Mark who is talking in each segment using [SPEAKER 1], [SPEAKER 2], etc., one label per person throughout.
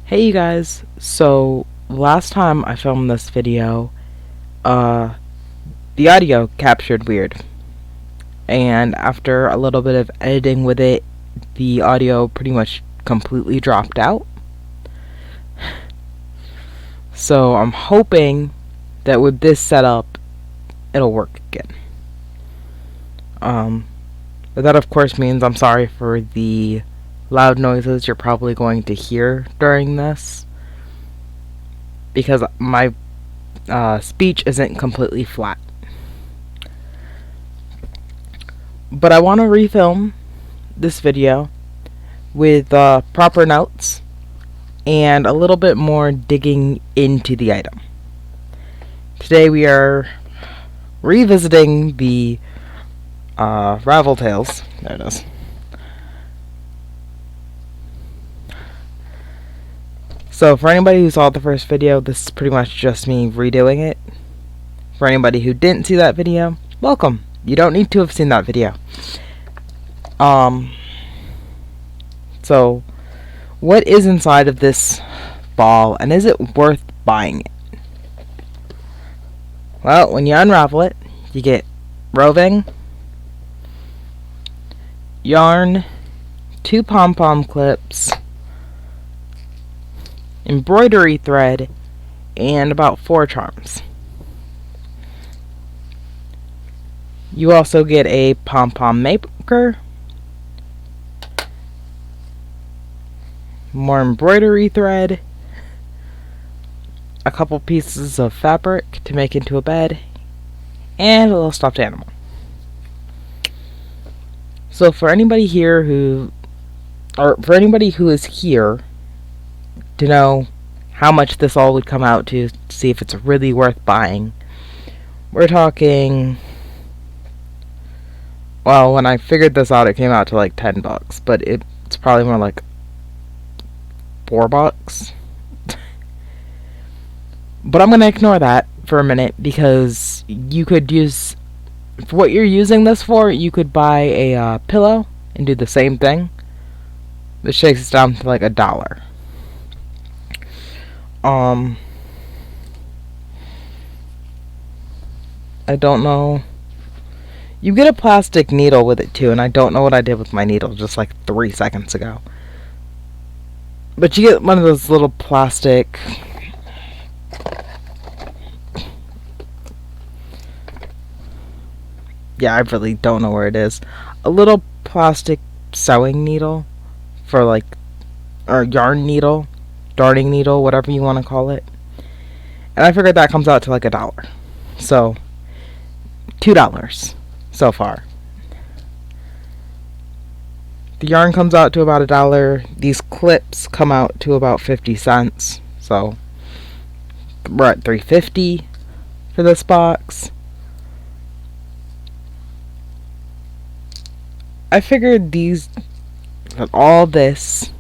[SPEAKER 1] Hey you guys, so last time I filmed this video, the audio captured weird, and after a little bit of editing with it, the audio pretty much completely dropped out. So I'm hoping that with this setup, it'll work again. But that of course means I'm sorry for the loud noises you're probably going to hear during this, because my speech isn't completely flat. But I want to refilm this video with proper notes and a little bit more digging into the item. Today we are revisiting the Ravel Tales. There it is. So for anybody who saw the first video, this is pretty much just me redoing it. For anybody who didn't see that video, welcome. You don't need to have seen that video. So what is inside of this ball, and is it worth buying it? Well, when you unravel it, you get roving, yarn, 2 pom-pom clips, embroidery thread, and about 4 charms. You also get a pom-pom maker, more embroidery thread, a couple pieces of fabric to make into a bed, and a little stuffed animal. So for anybody here who is here to know how much this all would come out to see if it's really worth buying, we're talking, well, when I figured this out, it came out to like $10, but it's probably more like $4. But I'm going to ignore that for a minute, because you could use, for what you're using this for, you could buy a pillow and do the same thing, which takes it down to like $1. I don't know. You get a plastic needle with it too, and I don't know what I did with my needle just like 3 seconds ago. But you get one of those little plastic, yeah, I really don't know where it is. A little plastic sewing needle for like, or yarn needle, darning needle, whatever you want to call it. And I figured that comes out to like $1. So, $2 so far. The yarn comes out to about $1. These clips come out to about 50 cents. So, we're at $3.50 for this box. I figured all of this,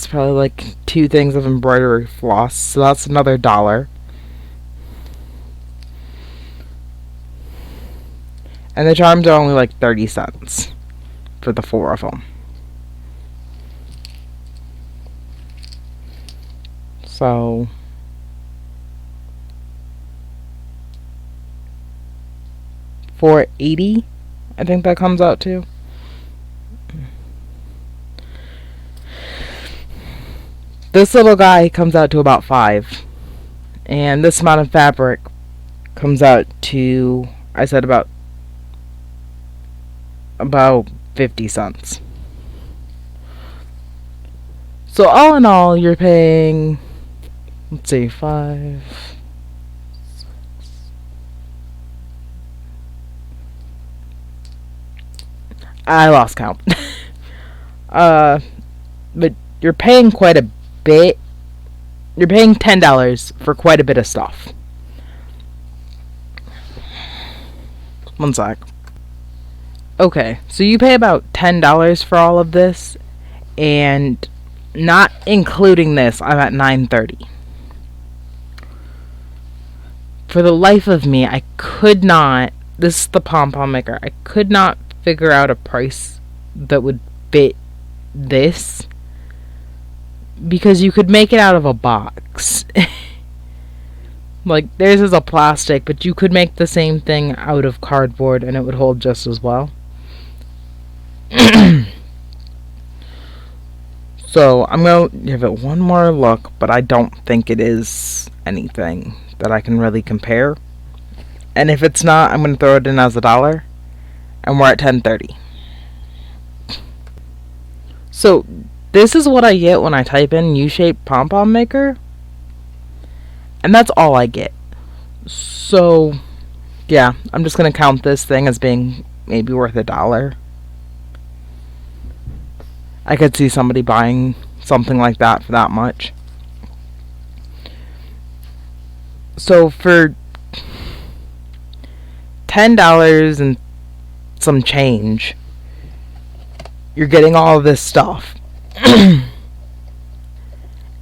[SPEAKER 1] probably like 2 things of embroidery floss, so that's another $1. And the charms are only like 30 cents for the 4 of them. So $4.80, I think that comes out to. This little guy comes out to about $5, and this amount of fabric comes out to, I said, about 50 cents. So all in all, you're paying, let's see, 5, 6. I lost count. But you're paying quite a bit. You're paying $10 for quite a bit of stuff. One sec. Okay, so you pay about $10 for all of this, and not including this, I'm at $9.30. For the life of me, I could not, this is the pom-pom maker, I could not figure out a price that would fit this, because you could make it out of a box. Like, theirs is a plastic, but you could make the same thing out of cardboard and it would hold just as well. So, I'm going to give it one more look, but I don't think it is anything that I can really compare. And if it's not, I'm going to throw it in as $1. And we're at 10:30. So, this is what I get when I type in U-shaped pom-pom maker. And that's all I get. So, yeah, I'm just going to count this thing as being maybe worth $1. I could see somebody buying something like that for that much. So, for $10 and some change, you're getting all of this stuff.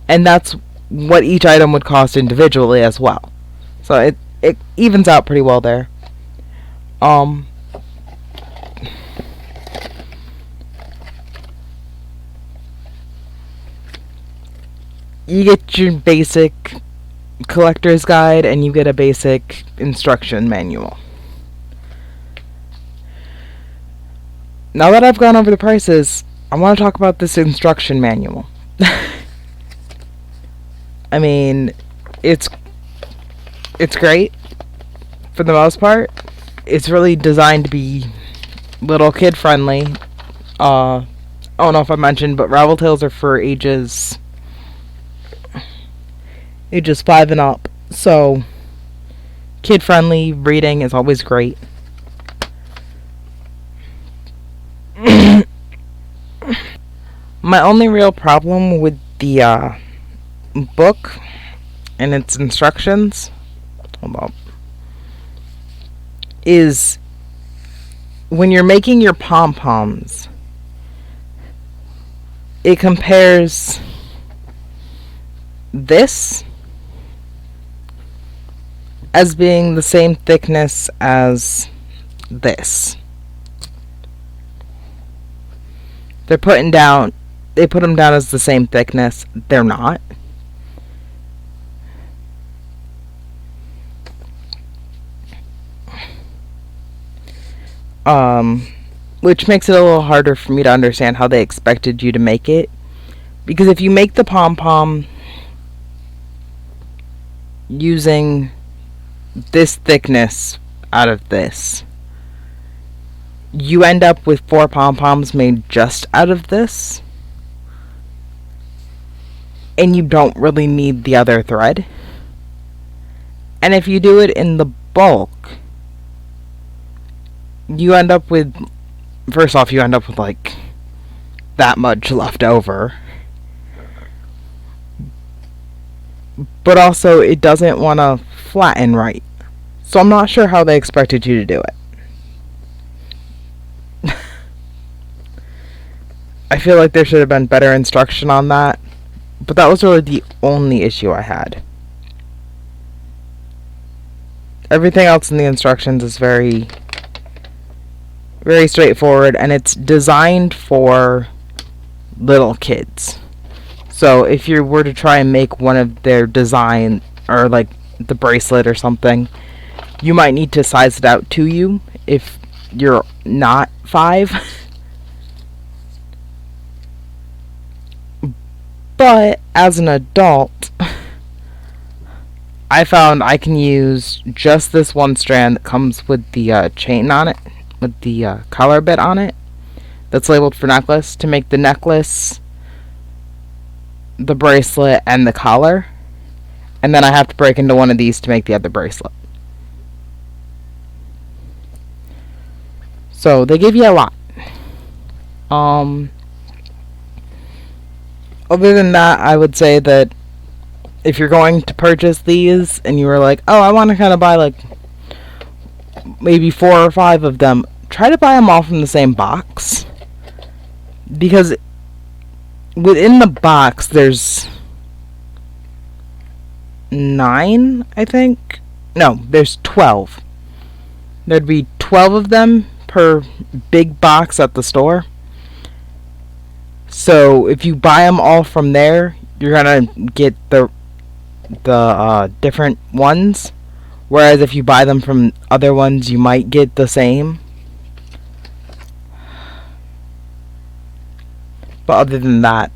[SPEAKER 1] And that's what each item would cost individually as well. So it evens out pretty well there. You get your basic collector's guide and you get a basic instruction manual. Now that I've gone over the prices, I want to talk about this instruction manual. I mean, it's great for the most part. It's really designed to be little kid friendly. I don't know if I mentioned, but Ravel tales are for ages 5 and up. So kid friendly reading is always great. My only real problem with the book and its instructions, hold on, is when you're making your pom-poms, it compares this as being the same thickness as this. They put them down as the same thickness. They're not. Which makes it a little harder for me to understand how they expected you to make it. Because if you make the pom-pom using this thickness out of this, you end up with 4 pom-poms made just out of this. And you don't really need the other thread. And if you do it in the bulk, you end up with, first off, you end up with like that much left over. But also, it doesn't want to flatten right. So I'm not sure how they expected you to do it. I feel like there should have been better instruction on that. But that was really the only issue I had. Everything else in the instructions is very straightforward, and it's designed for little kids. So if you were to try and make one of their design, or like the bracelet or something, you might need to size it out to you if you're not 5. But as an adult, I found I can use just this one strand that comes with the chain on it, with the collar bit on it, that's labeled for necklace, to make the necklace, the bracelet, and the collar. And then I have to break into one of these to make the other bracelet. So they give you a lot. Other than that, I would say that if you're going to purchase these and you were like, oh, I want to kind of buy like maybe 4 or 5 of them, try to buy them all from the same box. Because within the box, there's 9, I think. No, there's 12. There'd be 12 of them per big box at the store. So if you buy them all from there, you're gonna get the different ones, whereas if you buy them from other ones, you might get the same. But other than that,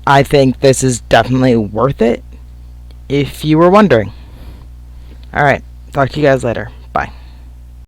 [SPEAKER 1] I think this is definitely worth it if you were wondering. Alright, talk to you guys later.